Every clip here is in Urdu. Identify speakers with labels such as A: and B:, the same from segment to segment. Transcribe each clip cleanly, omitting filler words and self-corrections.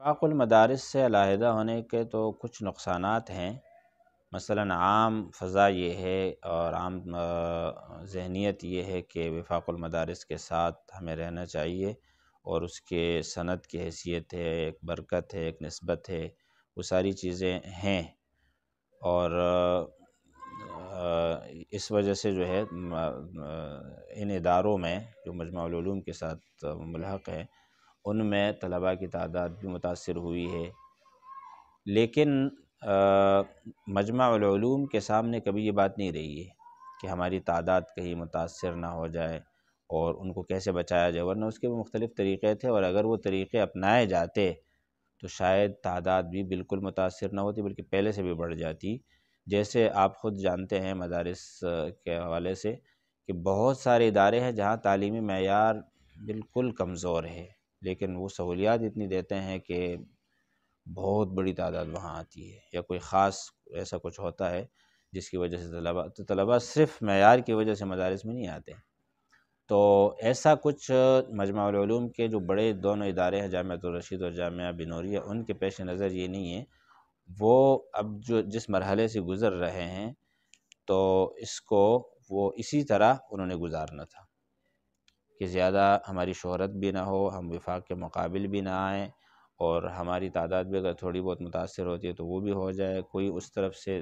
A: وفاق المدارس سے علیحدہ ہونے کے تو کچھ نقصانات ہیں۔ مثلاً عام فضا یہ ہے اور عام ذہنیت یہ ہے کہ وفاق المدارس کے ساتھ ہمیں رہنا چاہیے، اور اس کے سند کی حیثیت ہے، ایک برکت ہے، ایک نسبت ہے، وہ ساری چیزیں ہیں۔ اور اس وجہ سے جو ہے ان اداروں میں جو مجمع العلوم کے ساتھ ملحق ہیں، ان میں طلباء کی تعداد بھی متاثر ہوئی ہے۔ لیکن مجمع العلوم کے سامنے کبھی یہ بات نہیں رہی ہے کہ ہماری تعداد کہیں متاثر نہ ہو جائے اور ان کو کیسے بچایا جائے، ورنہ اس کے بھی مختلف طریقے تھے، اور اگر وہ طریقے اپنائے جاتے تو شاید تعداد بھی بالکل متاثر نہ ہوتی بلکہ پہلے سے بھی بڑھ جاتی۔ جیسے آپ خود جانتے ہیں مدارس کے حوالے سے کہ بہت سارے ادارے ہیں جہاں تعلیمی معیار بالکل کمزور ہے، لیکن وہ سہولیات اتنی دیتے ہیں کہ بہت بڑی تعداد وہاں آتی ہے، یا کوئی خاص ایسا کچھ ہوتا ہے جس کی وجہ سے طلباء صرف معیار کی وجہ سے مدارس میں نہیں آتے۔ تو ایسا کچھ مجمع العلوم کے جو بڑے دونوں ادارے ہیں، جامعۃ الرشید اور جامعہ بنوریہ، ان کے پیش نظر یہ نہیں ہے۔ وہ اب جس مرحلے سے گزر رہے ہیں تو اس کو وہ اسی طرح انہوں نے گزارنا تھا کہ زیادہ ہماری شہرت بھی نہ ہو، ہم وفاق کے مقابل بھی نہ آئیں، اور ہماری تعداد بھی اگر تھوڑی بہت متاثر ہوتی ہے تو وہ بھی ہو جائے، کوئی اس طرف سے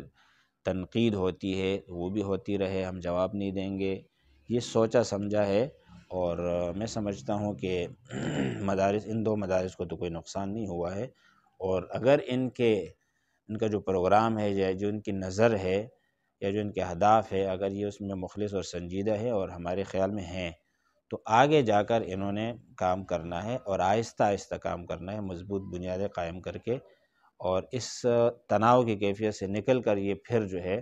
A: تنقید ہوتی ہے وہ بھی ہوتی رہے، ہم جواب نہیں دیں گے۔ یہ سوچا سمجھا ہے، اور میں سمجھتا ہوں کہ ان دو مدارس کو تو کوئی نقصان نہیں ہوا ہے، اور اگر ان کا جو پروگرام ہے یا جو ان کی نظر ہے یا جو ان کے اہداف ہے، اگر یہ اس میں مخلص اور سنجیدہ ہے اور ہمارے خیال میں ہیں، تو آگے جا کر انہوں نے کام کرنا ہے، اور آہستہ آہستہ کام کرنا ہے، مضبوط بنیادیں قائم کر کے، اور اس تناؤ کی کیفیت سے نکل کر یہ پھر جو ہے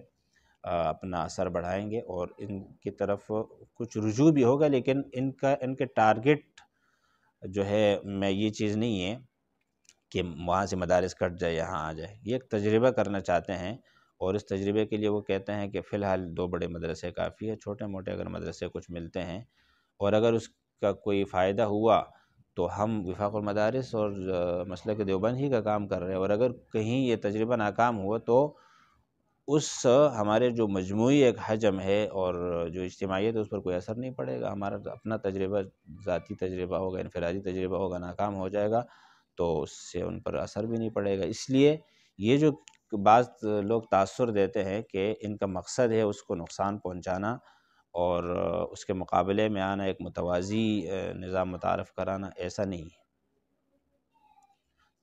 A: اپنا اثر بڑھائیں گے، اور ان کی طرف کچھ رجوع بھی ہوگا، لیکن ان کے ٹارگٹ جو ہے میں یہ چیز نہیں ہے کہ وہاں سے مدارس کٹ جائے یہاں آ جائے۔ یہ ایک تجربہ کرنا چاہتے ہیں، اور اس تجربے کے لیے وہ کہتے ہیں کہ فی الحال 2 بڑے مدرسے کافی ہے، چھوٹے موٹے اگر مدرسے کچھ ملتے ہیں، اور اگر اس کا کوئی فائدہ ہوا تو ہم وفاق المدارس اور مسلک دیوبند ہی کا کام کر رہے ہیں، اور اگر کہیں یہ تجربہ ناکام ہوا تو اس ہمارے جو مجموعی ایک حجم ہے اور جو اجتماعیت ہے اس پر کوئی اثر نہیں پڑے گا۔ ہمارا اپنا تجربہ، ذاتی تجربہ ہوگا، انفرادی تجربہ ہوگا، ناکام ہو جائے گا تو اس سے ان پر اثر بھی نہیں پڑے گا۔ اس لیے یہ جو بعض لوگ تاثر دیتے ہیں کہ ان کا مقصد ہے اس کو نقصان پہنچانا اور اس کے مقابلے میں آنا، ایک متوازی نظام متعارف کرانا، ایسا نہیں ہے۔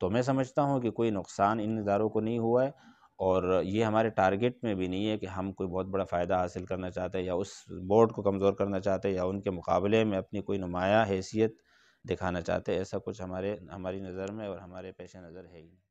A: تو میں سمجھتا ہوں کہ کوئی نقصان ان اداروں کو نہیں ہوا ہے، اور یہ ہمارے ٹارگٹ میں بھی نہیں ہے کہ ہم کوئی بہت بڑا فائدہ حاصل کرنا چاہتے ہیں یا اس بورڈ کو کمزور کرنا چاہتے ہیں یا ان کے مقابلے میں اپنی کوئی نمایاں حیثیت دکھانا چاہتے ہیں۔ ایسا کچھ ہماری نظر میں اور ہمارے پیش نظر ہے ہی نہیں۔